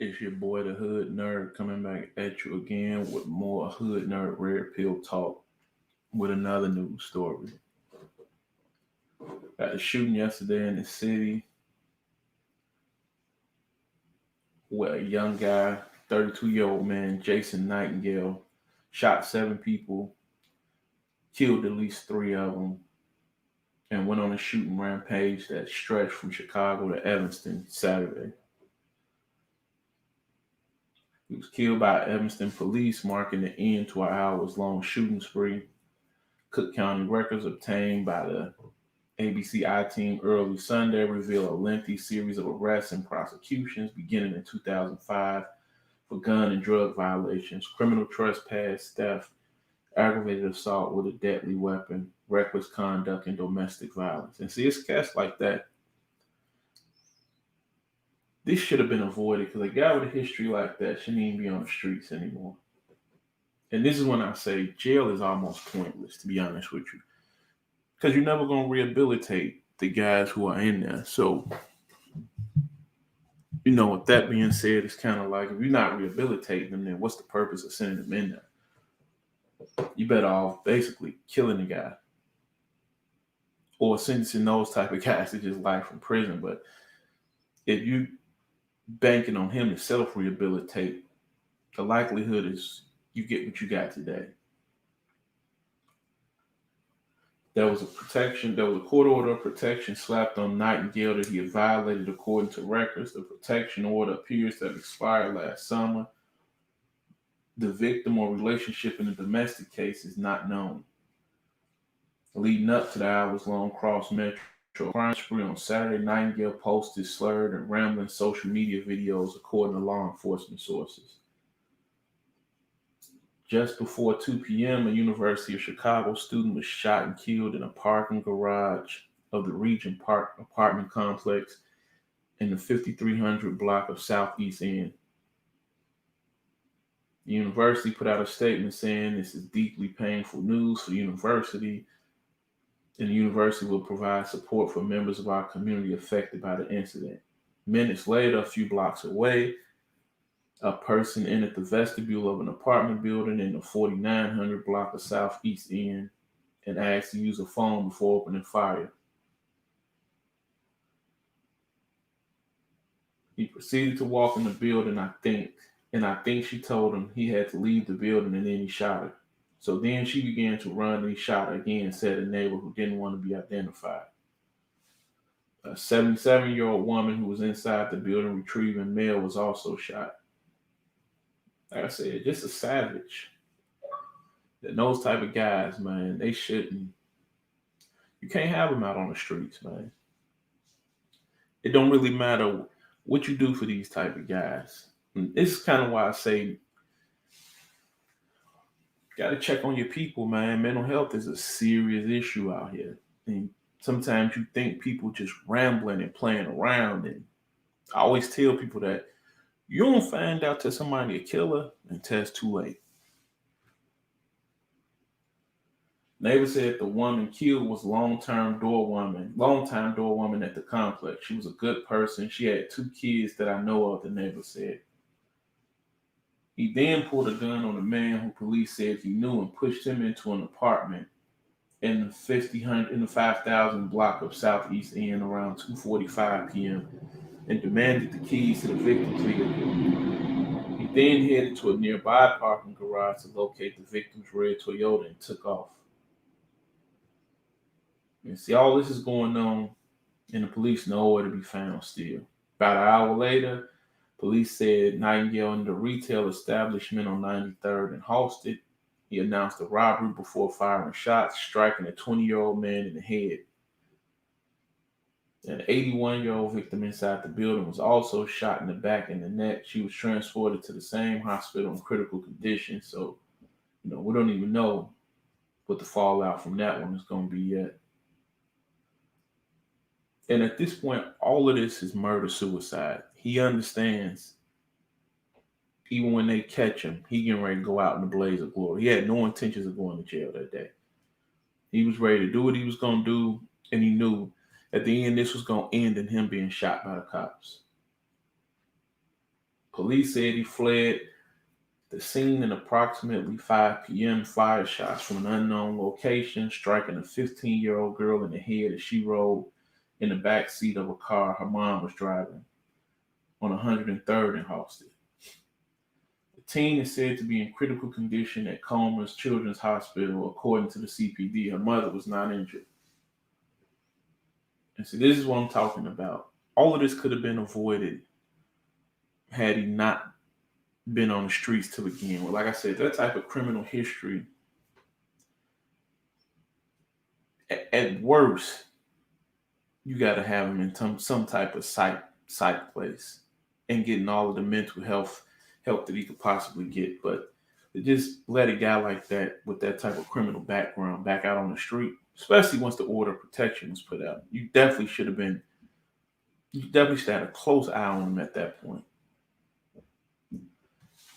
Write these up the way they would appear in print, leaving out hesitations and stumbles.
It's your boy, the Hood Nerd, coming back at you again with more Hood Nerd Red Pill talk with another news story. Got a shooting yesterday in the city where a young guy, 32-year-old man, Jason Nightengale, shot seven people, killed at least three of them, and went on a shooting rampage that stretched from Chicago to Evanston Saturday. He was killed by Evanston police, marking the end to an hours-long shooting spree. Cook County records obtained by the ABC team early Sunday reveal a lengthy series of arrests and prosecutions beginning in 2005 for gun and drug violations, criminal trespass, theft, aggravated assault with a deadly weapon, reckless conduct, and domestic violence. And see, it's cats like that. This should have been avoided because a guy with a history like that shouldn't even be on the streets anymore. And this is when I say jail is almost pointless, to be honest with you, because you're never going to rehabilitate the guys who are in there. So, with that being said, it's kind of like if you're not rehabilitating them, then what's the purpose of sending them in there? You better off basically killing the guy or sentencing those type of guys to just life in prison. But if you banking on him to self rehabilitate, the likelihood is you get what you got today. There was a court order of protection slapped on Nightingale that he had violated according to records. The protection order appears to have expired last summer. The victim or relationship in the domestic case is not known. Leading up to the hours-long cross-metro crime spree on Saturday, Nightingale posted slurred and rambling social media videos according to law enforcement sources. Just before 2 p.m., a University of Chicago student was shot and killed in a parking garage of the Regent Park apartment complex in the 5300 block of Southeast End. The university put out a statement saying this is deeply painful news for the university, and the university will provide support for members of our community affected by the incident. Minutes later, a few blocks away, a person entered the vestibule of an apartment building in the 4900 block of Southeast End and asked to use a phone before opening fire. He proceeded to walk in the building, and I think she told him he had to leave the building, and then he shot her. So then she began to run and he shot her again, said a neighbor who didn't want to be identified. A 77-year-old woman who was inside the building retrieving mail was also shot. Like I said, just a savage. That those type of guys, man, they shouldn't. You can't have them out on the streets, man. It don't really matter what you do for these type of guys. And this is kind of why I say, got to check on your people, man. Mental health is a serious issue out here, and sometimes you think people just rambling and playing around. And I always tell people that you don't find out that somebody a killer until it's too late. Neighbor said the woman killed was long-time door woman at the complex. She was a good person. She had two kids that I know of, the neighbor said. He then pulled a gun on a man who police said he knew and pushed him into an apartment in the 5000 block of Southeast End around 2:45 p.m. and demanded the keys to the victim's vehicle. He then headed to a nearby parking garage to locate the victim's red Toyota and took off. And see, all this is going on, and the police nowhere to be found still. About an hour later, police said Nightingale entered a retail establishment on 93rd and Halsted. He announced a robbery before firing shots, striking a 20-year-old man in the head. An 81-year-old victim inside the building was also shot in the back and the neck. She was transported to the same hospital in critical condition. So, we don't even know what the fallout from that one is going to be yet. And at this point, all of this is murder suicide. He understands, even when they catch him, he getting ready to go out in a blaze of glory. He had no intentions of going to jail that day. He was ready to do what he was going to do, and he knew at the end this was going to end in him being shot by the cops. Police said he fled the scene in approximately 5 p.m. Fired shots from an unknown location, striking a 15-year-old girl in the head as she rolled in the back seat of a car her mom was driving on 103rd and Halsted. The teen is said to be in critical condition at Comer's Children's Hospital, according to the CPD. Her mother was not injured. And so this is what I'm talking about. All of this could have been avoided had he not been on the streets to begin with. Like I said, that type of criminal history, at worst, you got to have him in some type of psych place and getting all of the mental health help that he could possibly get. But to just let a guy like that with that type of criminal background back out on the street, especially once the order of protection was put out, you definitely should have had a close eye on him at that point.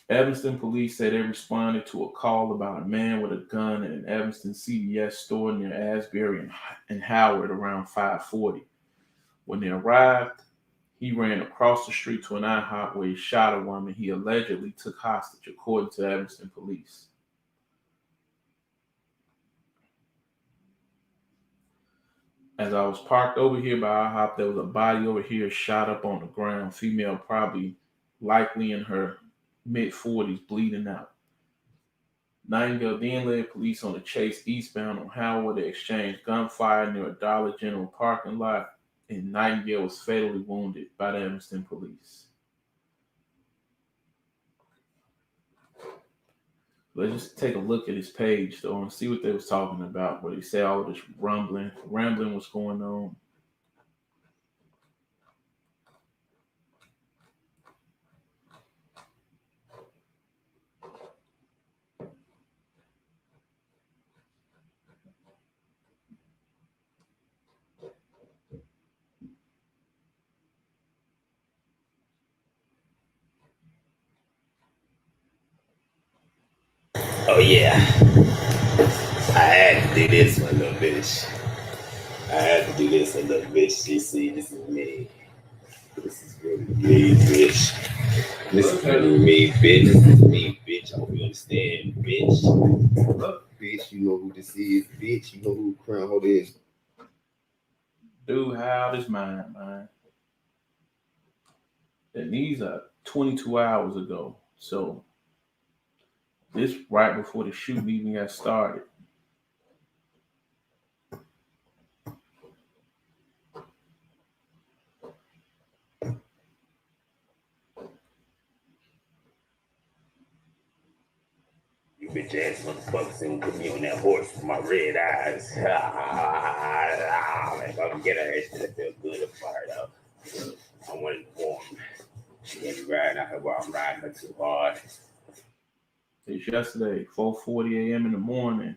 Evanston police said they responded to a call about a man with a gun at an Evanston CVS store near Asbury and Howard around 5:40. When they arrived, he ran across the street to an IHOP where he shot a woman he allegedly took hostage, according to Evanston police. As I was parked over here by IHOP, there was a body over here shot up on the ground, female probably likely in her mid-40s, bleeding out. Nightengale then led police on a chase eastbound on Howard. They exchanged gunfire near a Dollar General parking lot, and Nightengale was fatally wounded by the Evanston police. Let's just take a look at his page, though, and see what they was talking about, where they say all of this rambling was going on. Oh yeah, I had to do this one, little bitch. I had to do this one, little bitch. You see, this is me. This is really me, bitch. This is really me, bitch. This is me, bitch. I hope you understand, bitch. Look, bitch, you know who this is, bitch. You know who Crown Holder is. Dude, how old is mine, man? And these are 22 hours ago. So this right before the shooting even got started. You bitch ass motherfuckers and put me on that horse with my red eyes. Man, if I can get her, it's gonna feel good and fired up. I want it warm. She ain't riding out here while I'm riding her too hard. It's yesterday, 4:40 a.m. in the morning.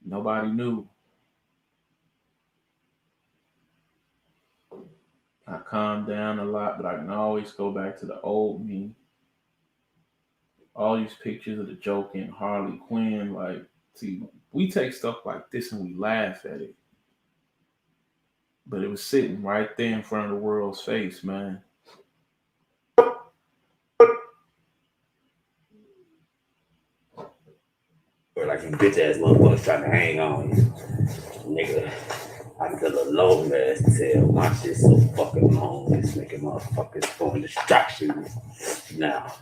Nobody knew. I calmed down a lot, but I can always go back to the old me. All these pictures of the Joker and Harley Quinn, like, see, we take stuff like this and we laugh at it. But it was sitting right there in front of the world's face, man. Or like you bitch ass motherfuckers trying to hang on. Nigga, I feel alone as hell. My shit so fucking long. It's making motherfuckers throwing distractions now.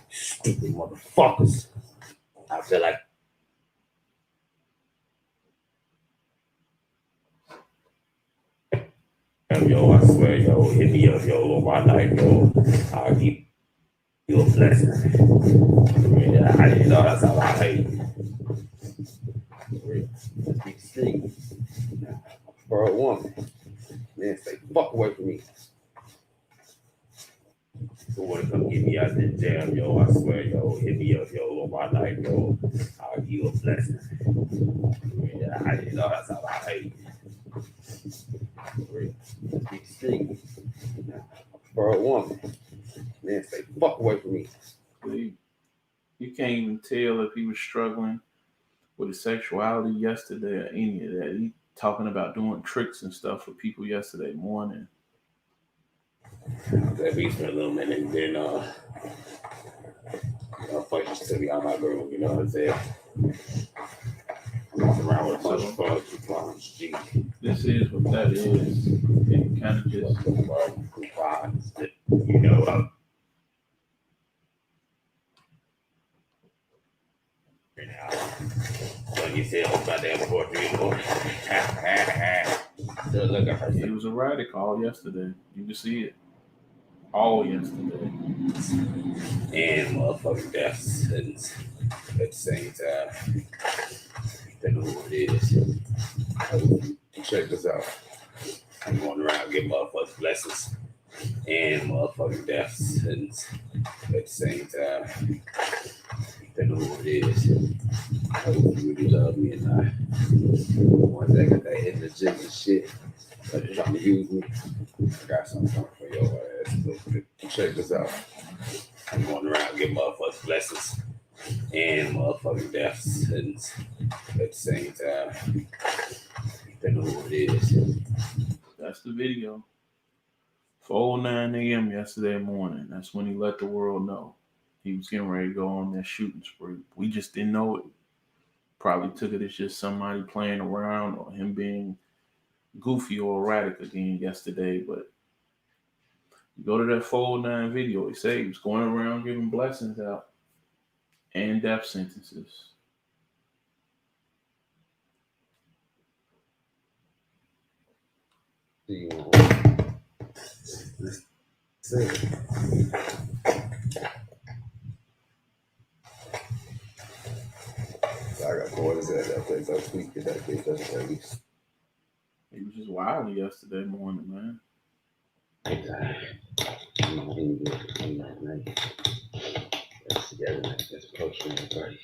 Stupid motherfuckers. I feel like yo, I swear, yo, hit me up, yo, on my night, yo. I'll give you a blessing. Yeah, I didn't know that's all I hate. Be street for a woman. Man, say fuck away from me. Who wanna come get me out this jam, yo? I swear, yo, hit me up, yo, on my night, yo. I'll give you a blessing. Yeah, I didn't know that's all I hate. Be street for a woman. Man, say fuck away from me. You can't even tell if he was struggling with his sexuality yesterday or any of that. He talking about doing tricks and stuff for people yesterday morning. that beach for a little minute, and then fuck, just took me out of my room. You know what I'm saying? Walking around with a bunch of coupons. Gee, This is what that is. It kind of just coupons. You know. When you said about that 4-3-4. Look at her. It was erratic all yesterday. You can see it all yesterday. And motherfucking death sentence at the same time. Don't know what it is. Check this out. I'm going around getting motherfuckers blessings and motherfucking death sentence at the same time. Don't know what it is. I hope you really love me and I. Once I got that hidden agenda shit, they're trying to use me. I got something for your ass. Check this out. I'm going around getting motherfuckers blessings and motherfucking death sentence at the same time. Don't know what it is. That's the video. 4:09 a.m. yesterday morning. That's when he let the world know he was getting ready to go on that shooting spree. We just didn't know it. Probably took it as just somebody playing around or him being goofy or erratic again yesterday. But you go to that 4:09 video, he said he was going around giving blessings out and death sentences. I got bored as that place. I tweaked it that bitch. That's at least. He was just wild yesterday morning, man. That's together. That's poetry and party.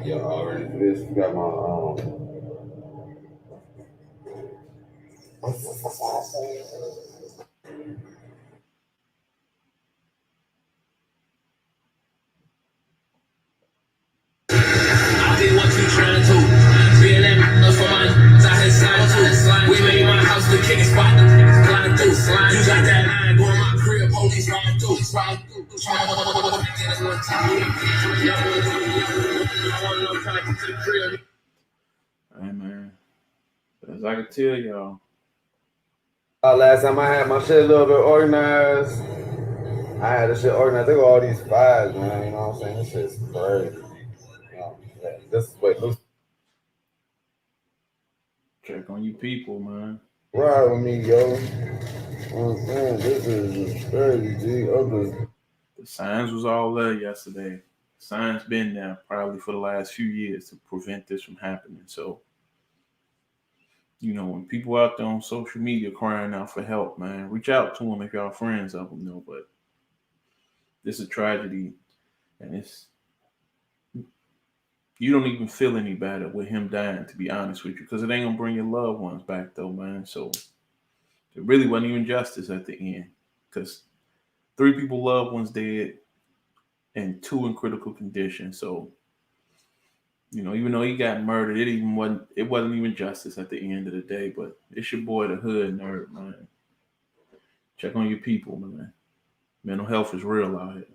Y'all already for this. We got my I did what you trying to. Real and for mine. I had slide too. We made my house the kicking spot. Slide through. You got that line going my crib. Police ride through. Hey, man. As I can tell y'all. Last time I had my shit a little bit organized. I had this shit organized. They got all these files, man. You know what I'm saying? This shit's crazy. You know, this is what looks. Check on you people, man. Ride with me, yo. You know what I'm saying? This is crazy, G. The signs was all there yesterday. The signs been there probably for the last few years to prevent this from happening. So, you know, when people out there on social media crying out for help, man, reach out to them if y'all friends of them, know. But this is a tragedy, and you don't even feel any better with him dying, to be honest with you, because it ain't gonna bring your loved ones back, though, man. So it really wasn't even justice at the end, because 3 people, loved ones dead, and 2 in critical condition. So, you know, even though he got murdered, it wasn't even justice at the end of the day. But it's your boy, the hood nerd, man. Check on your people, man. Mental health is real out here.